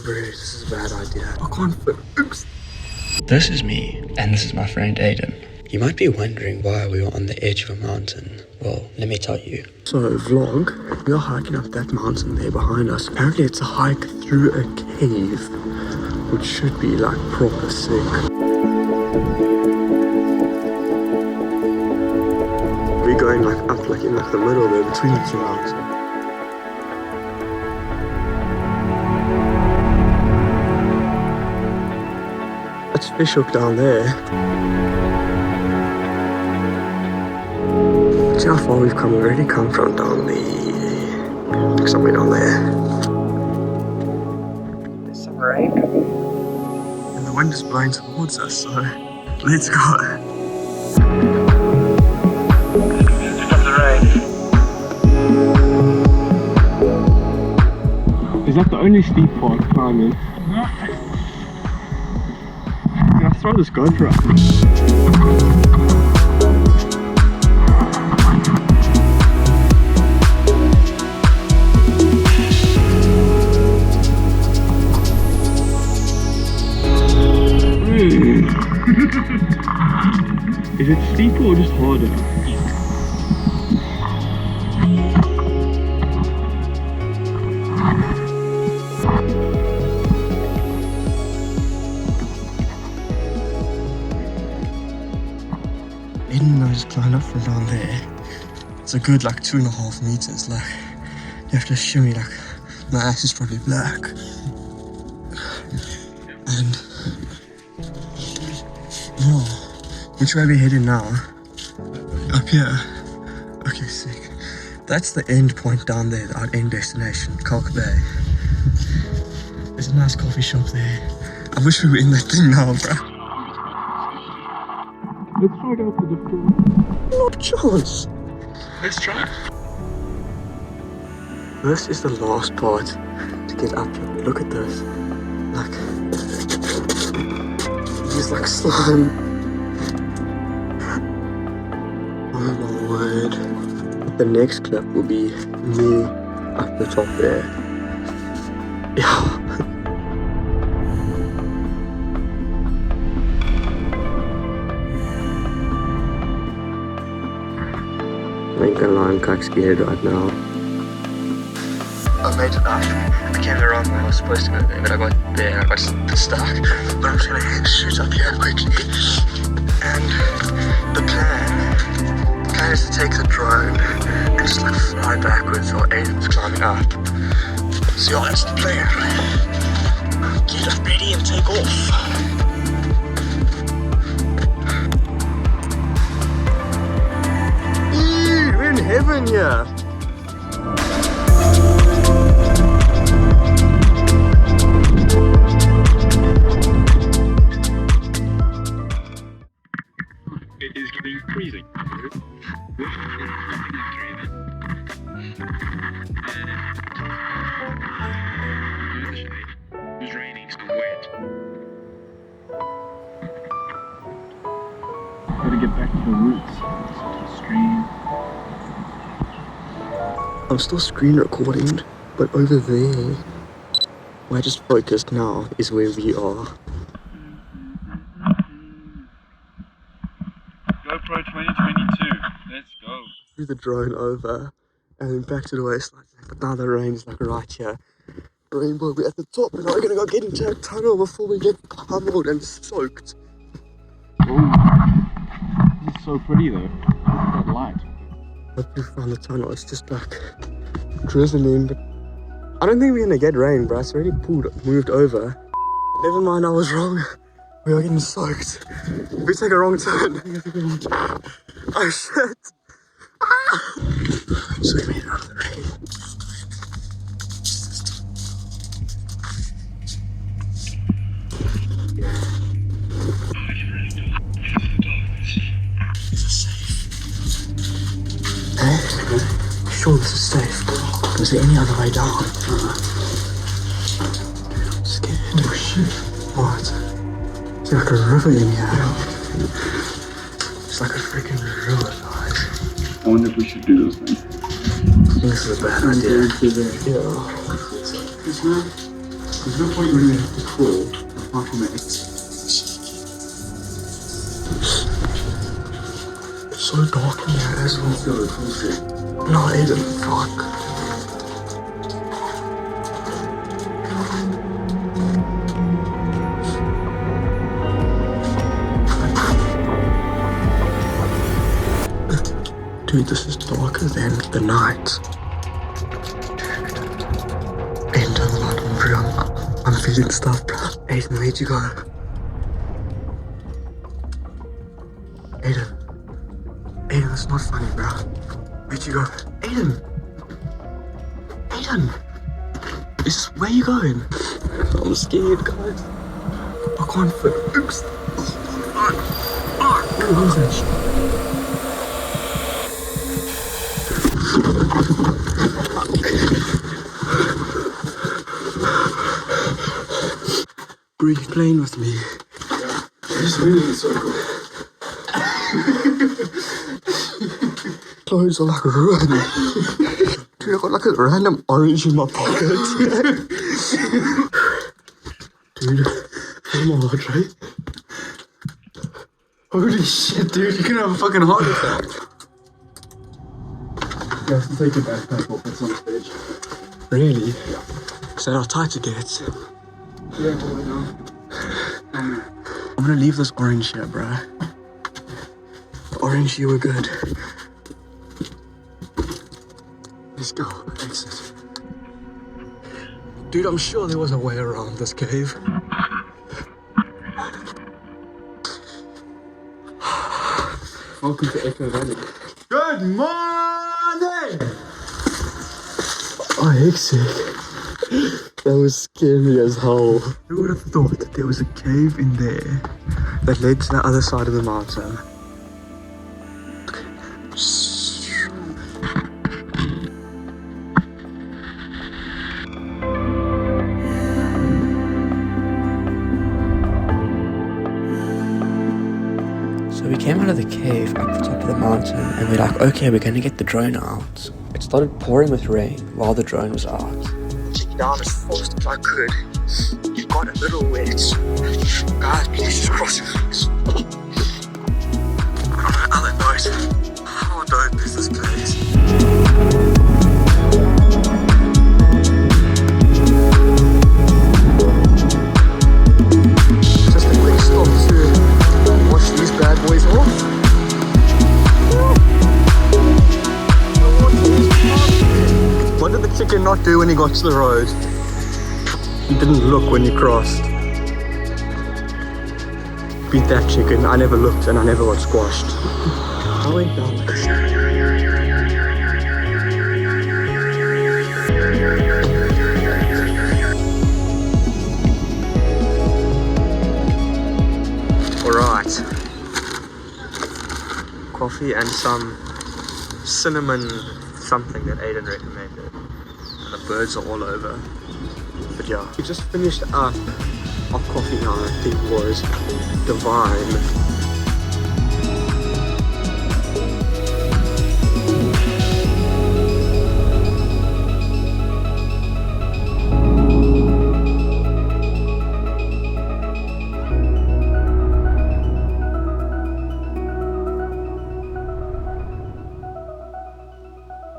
Bro, this is a bad idea. I can't fit. Oops. This is me, and this is my friend Aiden. You might be wondering why we are on the edge of a mountain. Well, let me tell you. So, vlog, we are hiking up that mountain there behind us. Apparently it's a hike through a cave, which should be like proper sick. We're going like up like in like the middle there between the two mountains. That's Fish Hoek down there. See how far we've come. We've already come from down the... somewhere down there. There's some rain coming. And the wind is blowing towards us, so let's go. Stop the rain. Is that the only steep part climbing? No. Can I throw this GoPro up? Is it steeper or just harder? Aiden and I just climbed up from down there. It's a good like 2.5 meters. Like you have to shimmy like my ass is probably black. And yeah, which way are we heading now? Up here. Okay, sick. That's the end point down there, our end destination, Kalk Bay. There's a nice coffee shop there. I wish we were in that thing now, bro. Let's try to go for the floor. Not a chance. Let's try. This is the last part to get up here. Look at this. Like, he's like slime. Oh my word. The next clip will be me up the top there. Yeah. I ain't gonna lie, I'm kinda scared right now. I made it up. I came the wrong way. I was supposed to go there, but I got there and I got stuck. But I'm just gonna shoot up here quickly. And the plan is to take the drone and just like fly backwards while Aiden's climbing up. So yeah, that's the plan. Get us ready and take off. We're in heaven here. It is getting freezing. It's raining, so wet. Gotta get back to the roots. Stream. I'm still screen recording, but over there, where I just focused now, is where we are. GoPro 2022. Let's go. Threw the drone over and then back to the waistline. But now the rain is like right here. Rainbow, we're at the top and now we're gonna go get into a tunnel before we get pummeled and soaked. Oh, this is so pretty though. That light. Hope we found the tunnel. It's just like drizzling, but I don't think we're gonna get rain, bro. It's already moved over. Never mind, I was wrong. We are getting soaked. We take a wrong turn. Oh shit! Ah! So we made it out of the rain. Is this safe? Sure, this is safe. Is there any other way down? I'm scared. Oh shit. What? It's like a river in here. It's like a freaking river, guys. I wonder if we should do this thing. This is a bad idea. Yeah. There's no point when you have to crawl apart from it. It's so dark in here as well. Let's go full screen. No, Aiden, fuck. Dude, this is darker than the night. Aiden, turn the light on, bro. I'm feeling stuff, bro. Aiden, where'd you go? Aiden. Aiden, that's not funny, bro. Where'd you go? Aiden! Aiden! Where you going? I'm scared, guys. I can't fit. Oops. Where was that shit? Bro, you playing with me? Yeah. Just moving in a circle. Clothes are like ruined. Dude, I got like a random orange in my pocket. Dude, I'm alright, right? Holy shit, dude, you're gonna have a fucking heart attack. You have to take your backpack off, it's on stage. Really? Yeah. Is that how tight it gets? Yeah, hold it down. I'm gonna leave this orange here, bro. The orange here were good. Let's go, exit. Dude, I'm sure there was a way around this cave. Welcome to Echo Valley. Good morning! Oh, hectic. That was scary as hell. Who would have thought that there was a cave in there that led to the other side of the mountain? So we came out of the cave up the top of the mountain and we're like, okay, we're gonna get the drone out. It started pouring with rain while the drone was out. Check down as fast as I could. It got a little wet. Guys, please just cross your legs. On another note, how dope is this place? Just a quick stop to wash these bad boys off. What did the chicken not do when he got to the road? He didn't look when he crossed. Beat that chicken. I never looked and I never got squashed. I went down like a Alright. Coffee and some cinnamon something that Aiden recommended. And the birds are all over. But yeah, we just finished up our coffee now. I think was divine.